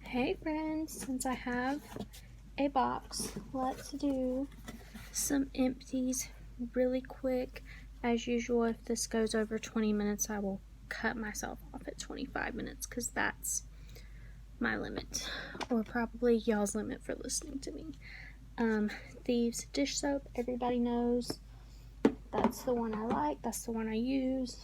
Hey friends, since I have a box, let's do some empties really quick. As usual, if this goes over 20 minutes, I will cut myself off at 25 minutes because that's my limit, or probably y'all's limit for listening to me. Thieves dish soap, everybody knows. That's the one I like, that's the one I use.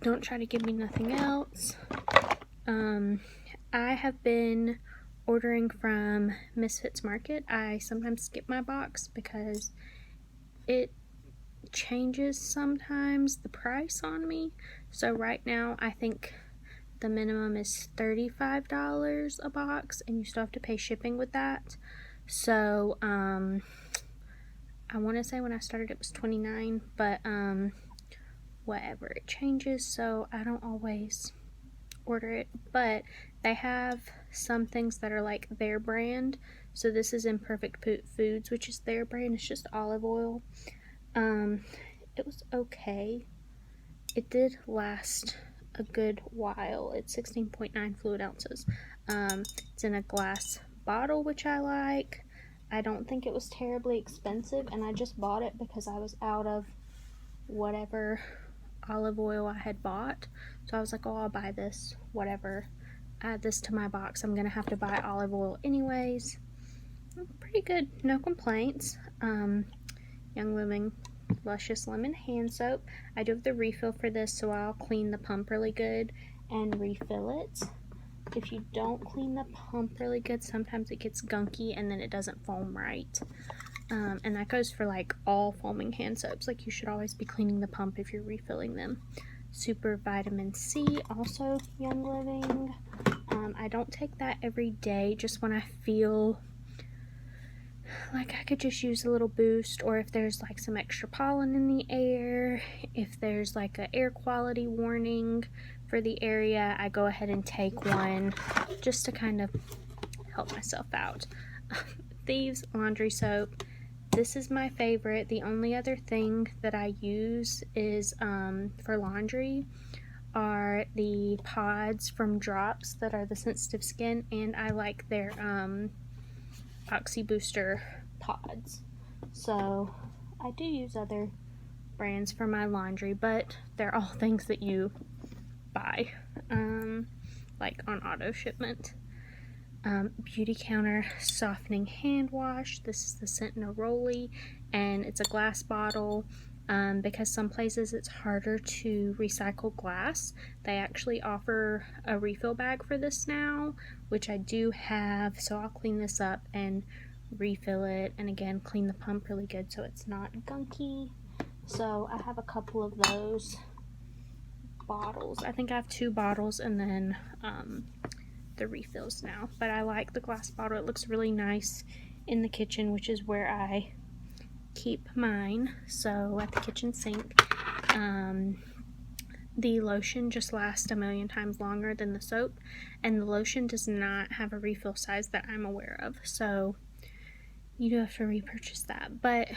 Don't try to give me nothing else. I have been ordering from Misfits Market. I sometimes skip my box because it changes sometimes the price on me. So right now I think the minimum is $35 a box and you still have to pay shipping with that. So I want to say when I started it was $29, but whatever, it changes, so I don't always order it, but they have some things that are like their brand. So this is Imperfect Foods, which is their brand. It's just olive oil. It was okay. It did last a good while. It's 16.9 fluid ounces. It's in a glass bottle, which I like. I don't think it was terribly expensive, and I just bought it because I was out of whatever olive oil I had bought. So I was like, oh, I'll buy this, whatever. Add this to my box. I'm gonna have to buy olive oil anyways. Pretty good, no complaints. Young Living Luscious Lemon Hand Soap. I do have the refill for this, so I'll clean the pump really good and refill it. If you don't clean the pump really good, sometimes it gets gunky and then it doesn't foam right. And that goes for like all foaming hand soaps. Like, you should always be cleaning the pump if you're refilling them. Super Vitamin C, also Young Living. I don't take that every day, just when I feel like I could just use a little boost, or if there's like some extra pollen in the air, if there's like an air quality warning for the area, I go ahead and take one just to kind of help myself out. Thieves Laundry Soap. This is my favorite. The only other thing that I use is for laundry are the pods from Drops that are the sensitive skin, and I like their Oxy Booster pods. So I do use other brands for my laundry, but they're all things that you buy like on auto shipment. Beauty Counter Softening Hand Wash. This is the Sentinel, and it's a glass bottle. Because some places it's harder to recycle glass, they actually offer a refill bag for this now, which I do have, so I'll clean this up and refill it, and again clean the pump really good so it's not gunky. So I have a couple of those bottles. I think I have 2 bottles and then the refills now, but I like the glass bottle. It looks really nice in the kitchen, which is where I keep mine. So at the kitchen sink, the lotion just lasts a million times longer than the soap, and the lotion does not have a refill size that I'm aware of, so you do have to repurchase that. But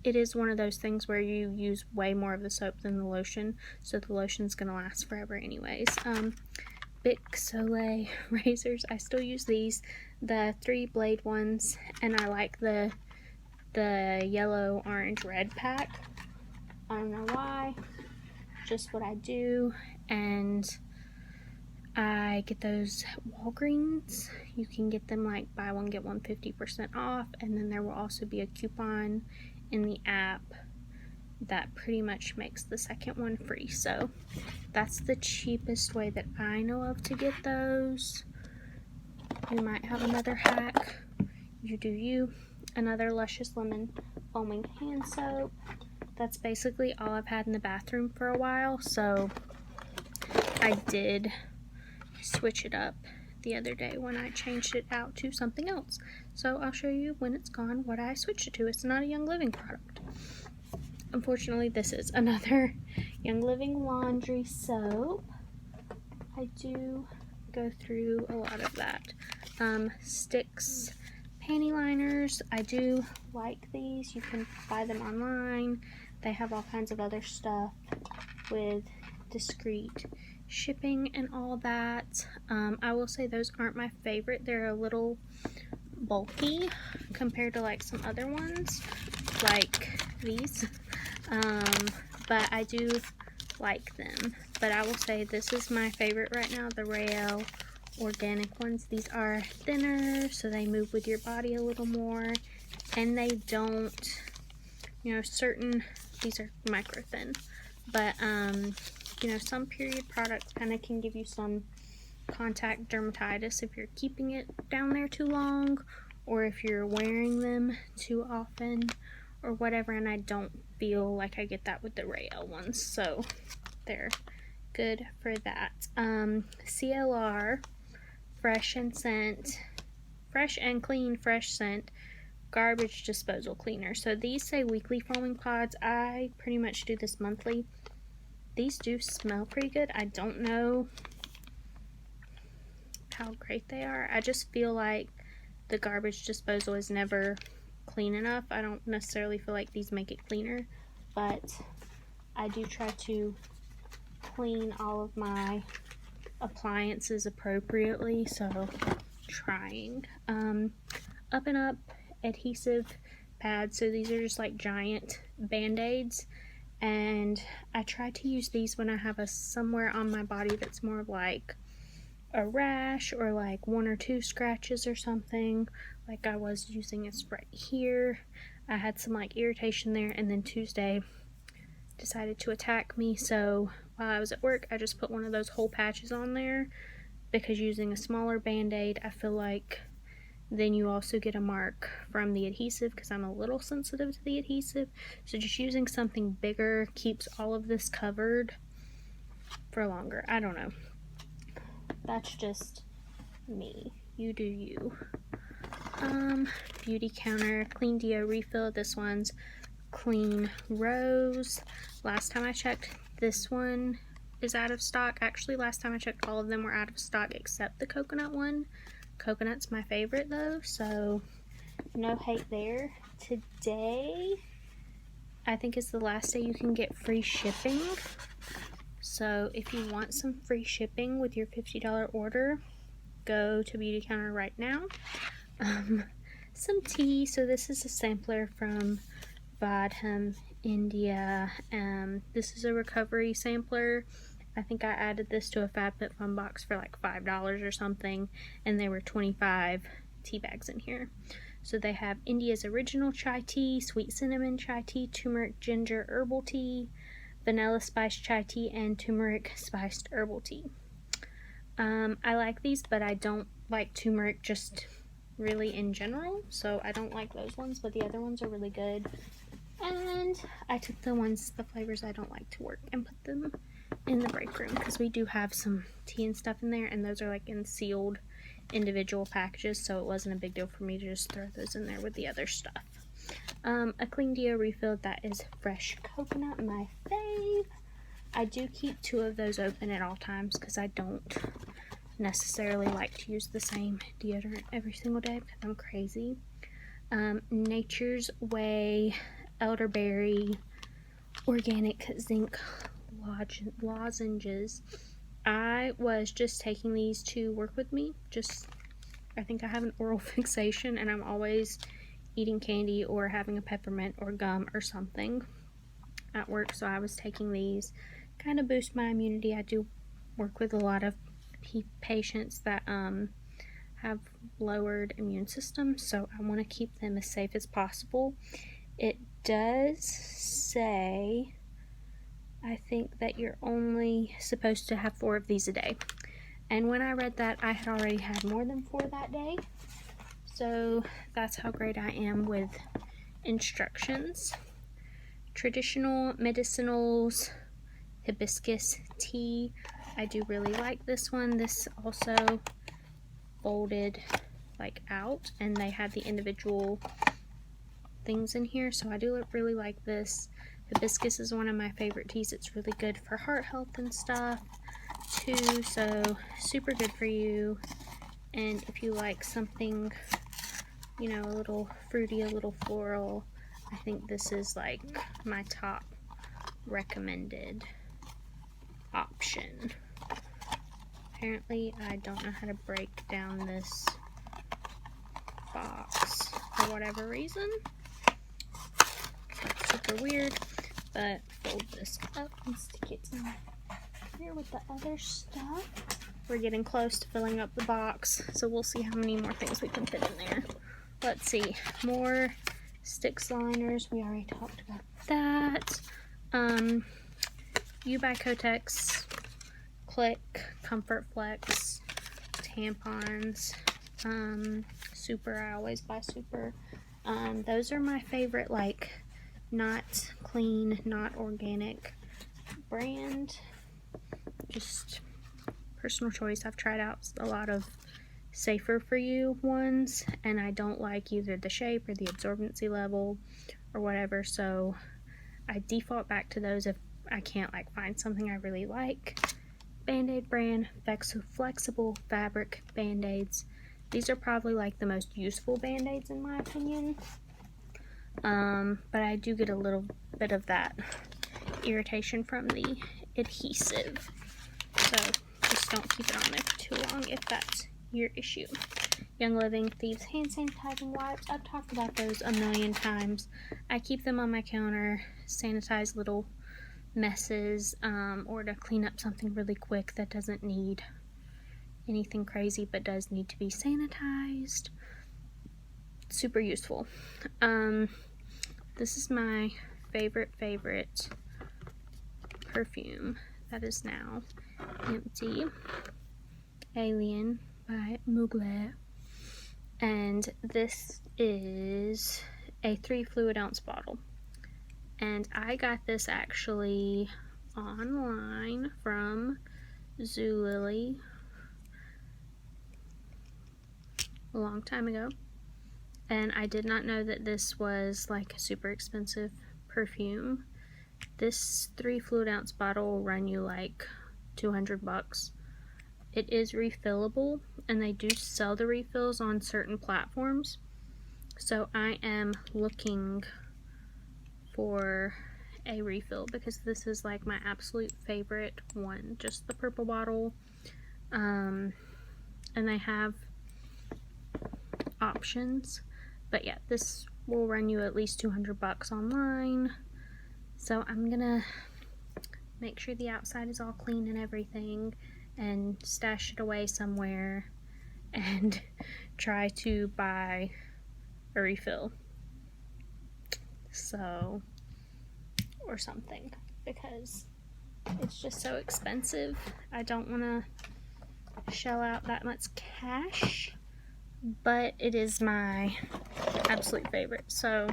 it is one of those things where you use way more of the soap than the lotion, so the lotion's gonna last forever anyways. Bic Soleil razors, I still use these, the 3 blade ones, and I like the yellow, orange, red pack. I don't know why, just what I do. And I get those at Walgreens. You can get them like buy one get one 50% off, and then there will also be a coupon in the app that pretty much makes the second one free. So that's the cheapest way that I know of to get those. You might have another hack. You do you. Another Luscious Lemon Foaming Hand Soap. That's basically all I've had in the bathroom for a while, so I did switch it up the other day when I changed it out to something else. So I'll show you when it's gone what I switched it to. It's not a Young Living product. Unfortunately, this is another Young Living laundry soap. I do go through a lot of that. Sticks panty liners. I do like these. You can buy them online. They have all kinds of other stuff with discreet shipping and all that. I will say those aren't my favorite. They're a little bulky compared to like some other ones like these, but I do like them. But I will say this is my favorite right now, the Rael organic ones. These are thinner, so they move with your body a little more, and they don't, you know, these are micro thin, but you know, some period products kind of can give you some contact dermatitis if you're keeping it down there too long, or if you're wearing them too often or whatever, and I don't feel like I get that with the Rael ones, so they're good for that. CLR fresh and clean fresh scent garbage disposal cleaner. So these say weekly foaming pods. I pretty much do this monthly. These do smell pretty good. I don't know how great they are. I just feel like the garbage disposal is never clean enough. I don't necessarily feel like these make it cleaner, but I do try to clean all of my appliances appropriately, so trying. Up and Up adhesive pads. So these are just like giant band-aids, and I try to use these when I have somewhere on my body that's more like a rash or like 1 or 2 scratches or something. Like I was using this right here. I had some like irritation there, and then Tuesday decided to attack me, so while I was at work I just put one of those whole patches on there, because using a smaller band-aid, I feel like then you also get a mark from the adhesive, because I'm a little sensitive to the adhesive. So just using something bigger keeps all of this covered for longer. I don't know. That's just me. You do you. Beauty Counter Clean Deo Refill. This one's Clean Rose. Last time I checked, this one is out of stock. Actually, last time I checked, all of them were out of stock except the coconut one. Coconut's my favorite though, so no hate there. Today, I think, is the last day you can get free shipping. So if you want some free shipping with your $50 order, go to Beauty Counter right now. Some tea. So this is a sampler from Vadham, India. This is a recovery sampler. I think I added this to a FabFitFun box for like $5 or something, and there were 25 tea bags in here. So they have India's original chai tea, sweet cinnamon chai tea, turmeric ginger herbal tea, vanilla spiced chai tea, and turmeric spiced herbal tea. I like these, but I don't like turmeric just really in general, so I don't like those ones, but the other ones are really good. And I took the flavors I don't like to work, and put them in the break room, because we do have some tea and stuff in there, and those are like in sealed individual packages, so it wasn't a big deal for me to just throw those in there with the other stuff. A Clean Deo Refill, that is fresh coconut, my fave. I do keep 2 of those open at all times, because I don't necessarily like to use the same deodorant every single day, because I'm crazy. Nature's Way elderberry organic zinc lozenges. I was just taking these to work with me. I think I have an oral fixation, and I'm always eating candy or having a peppermint or gum or something at work, so I was taking these, kind of boost my immunity. I do work with a lot of patients that have lowered immune systems, so I want to keep them as safe as possible. It does say, I think, that you're only supposed to have 4 of these a day. And when I read that, I had already had more than 4 that day. So that's how great I am with instructions. Traditional medicinals, hibiscus tea. I do really like this one. This also folded like out, and they had the individual things in here, so I do really like this. Hibiscus is one of my favorite teas. It's really good for heart health and stuff too, so super good for you. And if you like something, you know, a little fruity, a little floral, I think this is like my top recommended option. Apparently, I don't know how to break down this box for whatever reason. That's super weird, but fold this up and stick it in here with the other stuff. We're getting close to filling up the box, so we'll see how many more things we can fit in there. Let's see, more sticks liners. We already talked about that. You buy Hottakes, Click, Comfort Flex, tampons, Super. I always buy Super. Those are my favorite, like, not clean, not organic brand. Just personal choice. I've tried out a lot of safer for you ones, and I don't like either the shape or the absorbency level or whatever, so I default back to those if I can't like find something I really like. Band-Aid brand, flexible fabric band-aids. These are probably like the most useful band-aids in my opinion, but I do get a little bit of that irritation from the adhesive, so just don't keep it on there for too long if that's your issue. Young Living Thieves hand sanitizing wipes. I've talked about those a million times. I keep them on my counter, sanitize little messes, or to clean up something really quick that doesn't need anything crazy but does need to be sanitized. Super useful. This is my favorite perfume that is now empty. Alien by Mugler. And this is a 3 fluid ounce bottle. And I got this actually online from Zulily a long time ago. And I did not know that this was like a super expensive perfume. This 3 fluid ounce bottle will run you like $200. It is refillable, and they do sell the refills on certain platforms. So I am looking for a refill because this is like my absolute favorite one, just the purple bottle. And they have options, but yeah, this will run you at least $200 online. So I'm gonna make sure the outside is all clean and everything, and stash it away somewhere and try to buy a refill, so, or something, because it's just so expensive. I don't want to shell out that much cash, but it is my absolute favorite, so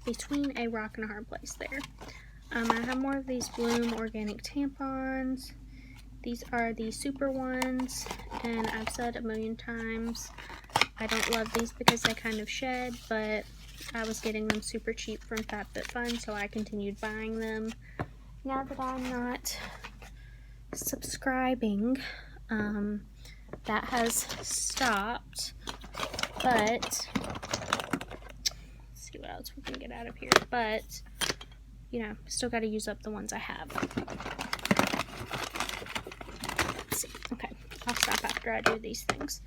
between a rock and a hard place there. I have more of these Bloom organic tampons. These are the super ones, and I've said a million times I don't love these because they kind of shed, but I was getting them super cheap from FabFitFun, so I continued buying them. Now that I'm not subscribing, that has stopped, but let's see what else we can get out of here. But you know, still got to use up the ones I have. Let's see. Okay, I'll stop after I do these things.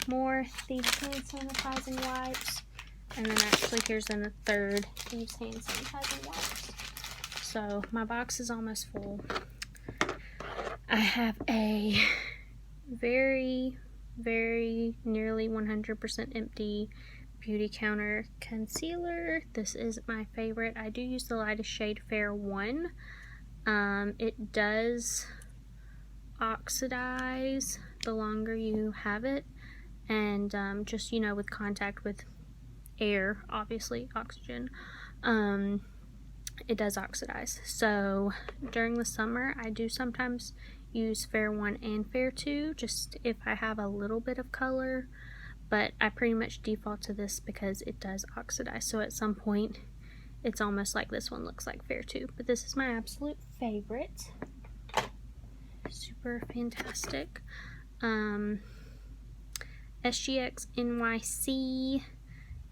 More Thieves hand sanitizing wipes, and then actually here's in the third Thieves hand sanitizing wipes. So my box is almost full. I have a very nearly 100% empty Beauty Counter concealer. This is my favorite. I do use the lightest shade Fair 1. It does oxidize the longer you have it, and just, you know, with contact with air, obviously oxygen, it does oxidize. So during the summer I do sometimes use Fair 1 and Fair 2, just if I have a little bit of color, but I pretty much default to this because it does oxidize. So at some point it's almost like this one looks like Fair 2, but this is my absolute favorite. Super fantastic. SGX NYC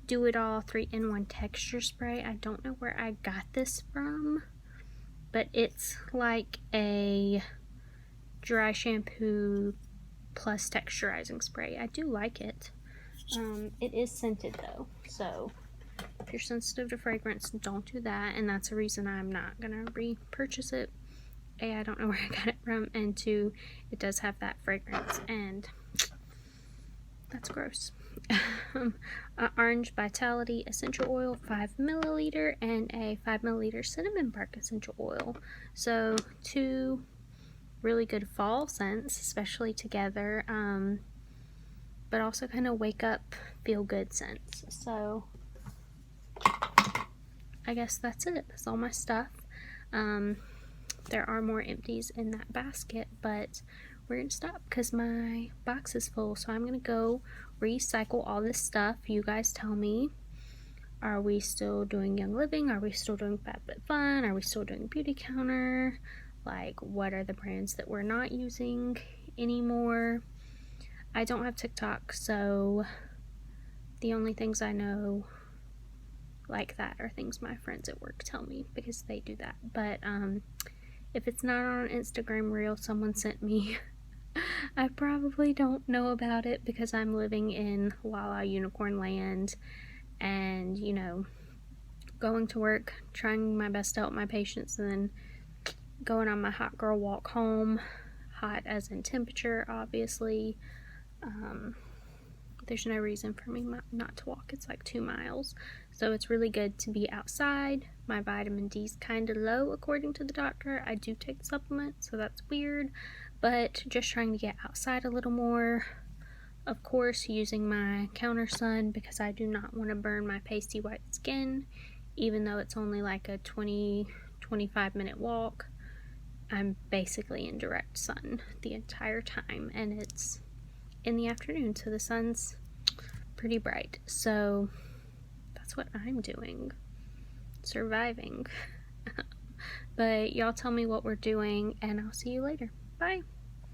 Do It All 3-in-1 texture spray. I don't know where I got this from, but it's like a dry shampoo plus texturizing spray. I do like it. It is scented though, so if you're sensitive to fragrance, don't do that, and that's the reason I'm not gonna repurchase it. A, I don't know where I got it from, and two, it does have that fragrance, and that's gross. Orange Vitality Essential Oil 5 milliliter and a 5 milliliter Cinnamon Bark Essential Oil. So 2 really good fall scents, especially together, but also kind of wake up, feel good scents. So I guess that's it. That's all my stuff. There are more empties in that basket, but we're gonna stop because my box is full. So I'm gonna go recycle all this stuff. You guys tell me, are we still doing Young Living? Are we still doing Fat But Fun? Are we still doing Beauty Counter? Like, what are the brands that we're not using anymore? I don't have TikTok, so the only things I know like that are things my friends at work tell me because they do that. But if it's not on Instagram reel someone sent me, I probably don't know about it because I'm living in La La Unicorn land and, you know, going to work, trying my best to help my patients, and then going on my hot girl walk home. Hot as in temperature, obviously. There's no reason for me not to walk. It's like 2 miles. So it's really good to be outside. My vitamin D's kind of low according to the doctor. I do take supplements, so that's weird. But just trying to get outside a little more. Of course, using my counter sun because I do not want to burn my pasty white skin. Even though it's only like a 20-25 minute walk, I'm basically in direct sun the entire time, and it's in the afternoon, so the sun's pretty bright. So that's what I'm doing, surviving. But y'all tell me what we're doing, and I'll see you later. Bye.